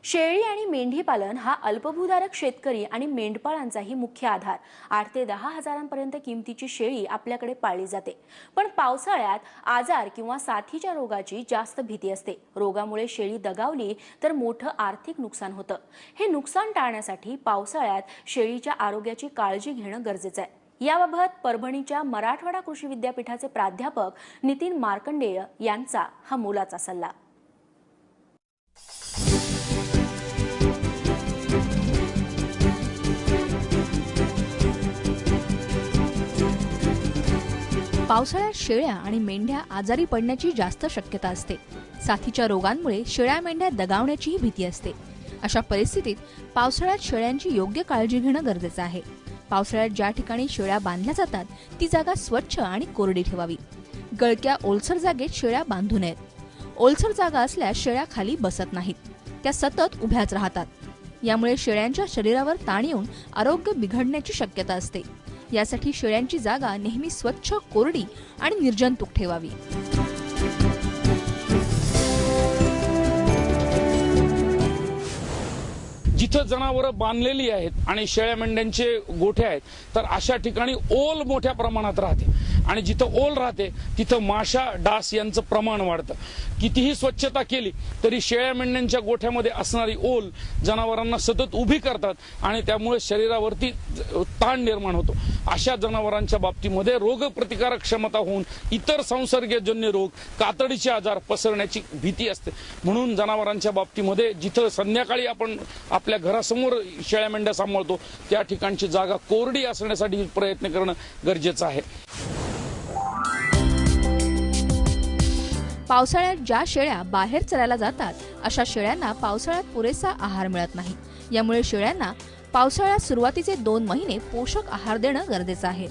शेळी आणि मेंढी पालन हा अल्पभूधारक शेतकरी आणि मेंढपाळांचाही मुख्य आधार। 8 ते 10 हजारांपर्यंत किमतीची शेळी आपल्याकडे पाळली जाते। पण पावसाळ्यात आजार किंवा साथीच्या रोगाची जास्त भीती असते। रोगामुळे शेळी दगावली तर मोठं आर्थिक नुकसान होतं। हे नुकसान टाळण्यासाठी पावसाळ्यात शेळीच्या आरोग्याची काळजी घेणं गरजेचं आहे। याबाबत परभणीच्या मराठवाडा कृषी विद्यापीठाचे प्राध्यापक नितीन मार्कंडेय यांचा हा मोलाचा सल्ला। पावसाळ्यात शेळ्या आणि मेंढ्या आजारी पडण्याची जास्त शक्यता असते। साथीच्या रोगांमुळे शेळ्या मेंढ्या दगावण्याचीही भीती असते। अशा परिस्थितीत पावसाळ्यात शेळ्यांची योग्य काळजी घेणं गरजेचं आहे। पावसाळ्यात ज्या ठिकाणी शेळ्या बांधल्या जातात ती जागा स्वच्छ आणि कोरडी ठेवावी। गळक्या ओलसर जागेत शेळ्या बांधू नयेत। ओलसर जागा असल्यास शेळ्या खाली बसत नाहीत, त्या सतत उभ्याच राहतात। यामुळे शेळ्यांच्या शरीरावर ताण येऊन आरोग्य बिघडण्याची शक्यता असते। यासाठी शेळ्यांची जागा नेहमी स्वच्छ, कोरडी आणि निर्जंतुक ठेवावी। जिथं जनावरं बांधलेली आहेत आणि शेळ्या मेंढ्यांचे गोठे आहेत तर अशा ठिकाणी ओल मोठ्या प्रमाणात राहते आणि जिथं ओल राहते तिथं माशा, डास यांचं प्रमाण वाढतं। कितीही स्वच्छता केली तरी शेळ्या मेंढ्यांच्या गोठ्यामध्ये असणारी ओल जनावरांना सतत उभी करतात आणि त्यामुळे शरीरावरती ताण निर्माण होतो। अशा जनावरांच्या बाबतीमध्ये रोगप्रतिकारक क्षमता होऊन इतर संसर्गजन्य रोग, कातडीचे आजार पसरण्याची भीती असते। म्हणून जनावरांच्या बाबतीमध्ये जिथं संध्याकाळी आपण आपल्या घरासमोर शेळ्या मेंढ्या सांभाळतो त्या ठिकाणची जागा कोरडी असण्यासाठी प्रयत्न करणं गरजेचं आहे। पावसाळ्यात ज्या शेळ्या बाहेर चरायला जातात अशा शेळ्यांना पावसाळ्यात पुरेसा आहार मिळत नाही। यामुळे शेळ्यांना पावसाळ्यात सुरुवातीचे 2 महिने पोषक आहार देणं गरजेचं आहे।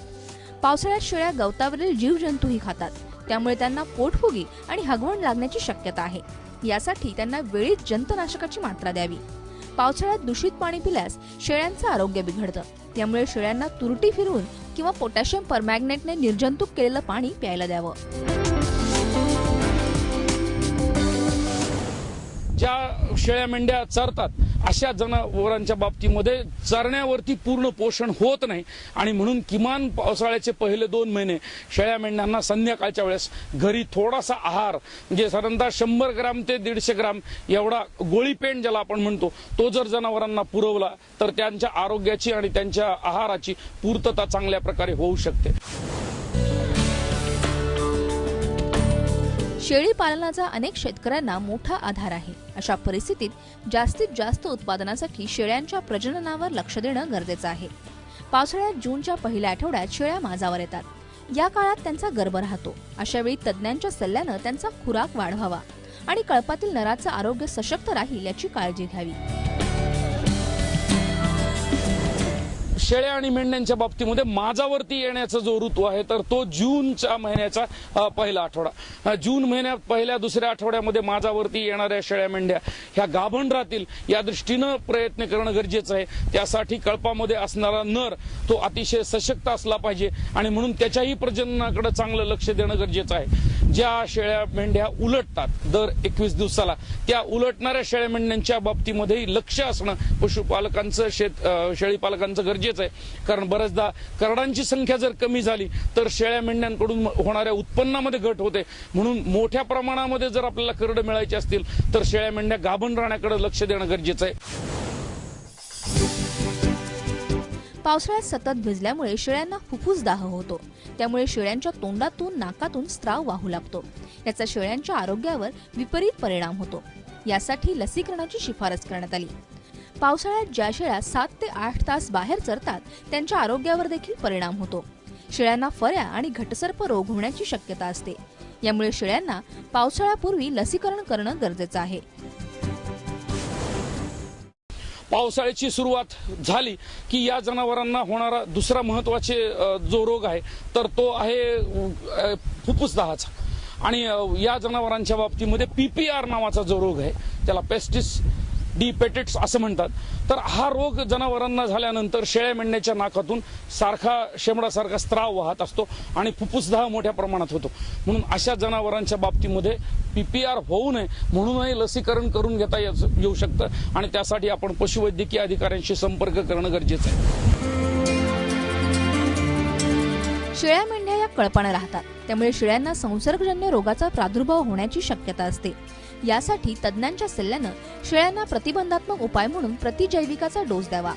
पावसाळ्यात शेळ्या गवतावरील जीवजंतूही खातात, त्यामुळे त्यांना पोटफुगी आणि हगवण लागण्याची शक्यता आहे। यासाठी त्यांना वेळीच जंतनाशकाची मात्रा द्यावी। पावसाळ्यात दूषित पाणी पिल्यास शेळ्यांचं आरोग्य बिघडतं। त्यामुळे शेळ्यांना तुरटी फिरवून किंवा पोटॅशियम परमॅंगनेटने निर्जंतुक केलेलं पाणी प्यायला द्यावं। ज्या शेळ्या मेंढ्या चरतात अशा जनावरांच्या बाबतीमध्ये चरण्यावरती पूर्ण पोषण होत नाही आणि म्हणून किमान पावसाळ्याचे पहिले 2 महिने शेळ्या मेंढ्यांना संध्याकाळच्या वेळेस घरी थोडासा आहार म्हणजे साधारणतः 100 ग्राम ते 150 ग्राम एवढा गोळीपेंड ज्याला आपण म्हणतो तो जर जनावरांना पुरवला तर त्यांच्या आरोग्याची आणि त्यांच्या आहाराची पूर्तता चांगल्या प्रकारे होऊ शकते। शेळी पालनाचा अनेक शेतकऱ्यांना मोठा आधार आहे। अशा परिस्थितीत जास्तीत जास्त उत्पादनासाठी शेळ्यांच्या प्रजननावर लक्ष देणं गरजेचं आहे। पावसाळ्यात जूनच्या पहिल्या आठवड्यात शेळ्या माजावर येतात। या काळात त्यांचा गर्भ राहतो। अशा वेळी तज्ज्ञांच्या सल्ल्यानं त्यांचा खुराक वाढवावा आणि कळपातील नराचं आरोग्य सशक्त राहील याची काळजी घ्यावी। शेळ्या आणि मेंढ्यांच्या बाबतीमध्ये माजावरती येण्याचा जो ऋतू आहे तर तो जूनच्या महिन्याचा पहिला आठवडा। जून महिन्यात पहिल्या दुसऱ्या आठवड्यामध्ये माजावरती येणाऱ्या शेळ्या मेंढ्या ह्या गाभण राहतील या दृष्टीनं प्रयत्न करणं गरजेचं आहे। त्यासाठी कळपामध्ये असणारा नर तो अतिशय सशक्त असला पाहिजे आणि म्हणून त्याच्याही प्रजननाकडे चांगलं लक्ष देणं गरजेचं आहे। ज्या शेळ्या मेंढ्या उलटतात दर 21 दिवसाला त्या उलटणाऱ्या शेळ्या मेंढ्यांच्या बाबतीमध्ये लक्ष असणं पशुपालकांचं शेळी पालकांचं गरजेचं आहे। कारण बरेचदा करडांची संख्या जर कमी झाली तर शेळ्या मेंढ्यांकडून होणाऱ्या उत्पन्नामध्ये घट होते। म्हणून मोठ्या प्रमाणामध्ये जर आपल्याला करडे मिळायचे असतील तर शेळ्या मेंढ्या गाभण राहण्याकडे लक्ष देणं गरजेचं आहे। पावसाळ्यात सतत भिजल्यामुळे शेळ्यांना फुफ्फुसदाह होतो। त्यामुळे शेळ्यांच्या तोंडातून नाकातून स्त्राव वाहू लागतो। याचा शेळ्यांच्या आरोग्यावर विपरीत परिणाम होतो। यासाठी लसीकरणाची शिफारस करण्यात आली। पावसाळ्यात ज्या शेळ्या 7 ते 8 तास बाहेर चरतात त्यांच्या आरोग्यावर देखील परिणाम होतो। शेळ्यांना फऱ्या आणि घटसर्प रोग होण्याची शक्यता असते। यामुळे शेळ्यांना पावसाळ्यापूर्वी लसीकरण करणं गरजेचं आहे। पावसाळ्याची सुरुवात झाली की या जनावरांना होणारा दुसरा महत्त्वाचे जो रोग आहे तर तो आहे फुफ्फुसदाहाचा। आणि या जनावरांच्या बाबतीमध्ये PPR नावाचा जो रोग आहे त्याला पेस्टिस डी पेटिट्स असं म्हणतात. तर हा रोग जनावरांना झाल्यानंतर शेळ्या मेंढ्याच्या नाकातून सारखा शेंबडासारखा स्त्राव वाहत असतो आणि फुफ्फुसदाह मोठ्या प्रमाणात होतो. म्हणून अशा जनावरांच्या बाबतीमध्ये PPR होऊ नये म्हणूनही लसीकरण करून घेता येऊ शकतं आणि त्यासाठी आपण पशुवैद्यकीय अधिकाऱ्यांशी संपर्क करणं गरजेचं आहे. शेळ्या मेंढ्या या कळपाने राहतात, त्यामुळे शेळ्यांना संसर्गजन्य रोगाचा प्रादुर्भाव होण्याची शक्यता असते. यासाठी तज्ज्ञांच्या सल्ल्यानं शेळ्यांना प्रतिबंधात्मक उपाय म्हणून प्रतिजैविकाचा डोस द्यावा.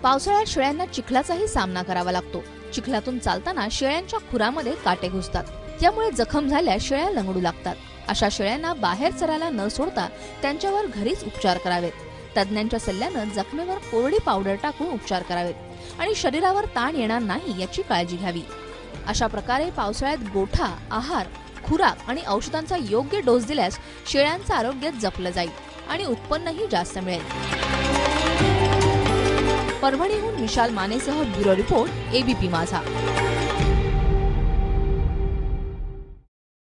पावसाळ्यात शेळ्यांना चिखलाचाही सामना करावा लागतो. चिखलातून चालताना शेळ्यांच्या खुरामध्ये काटे घुसतात, त्यामुळे जखम झाल्यास शेळ्या लंगडू लागतात. अशा शेळ्यांना बाहेर चरायला न सोडता त्यांच्यावर घरीच उपचार करावेत. तज्ज्ञांच्या सल्ल्यानं जखमेवर कोरडी पावडर टाकून उपचार करावेत आणि शरीरावर ताण येणार नाही याची काळजी घ्यावी. अशा प्रकारे पावसाळ्यात गोठा, आहार, खुराक आणि औषधांचा योग्य डोस दिल्यास शेळ्यांचं आरोग्य जपलं जाईल आणि उत्पन्नही जास्त मिळेल. परभणीहून विशाल मानेसह ब्युरो रिपोर्ट, ABP माझा.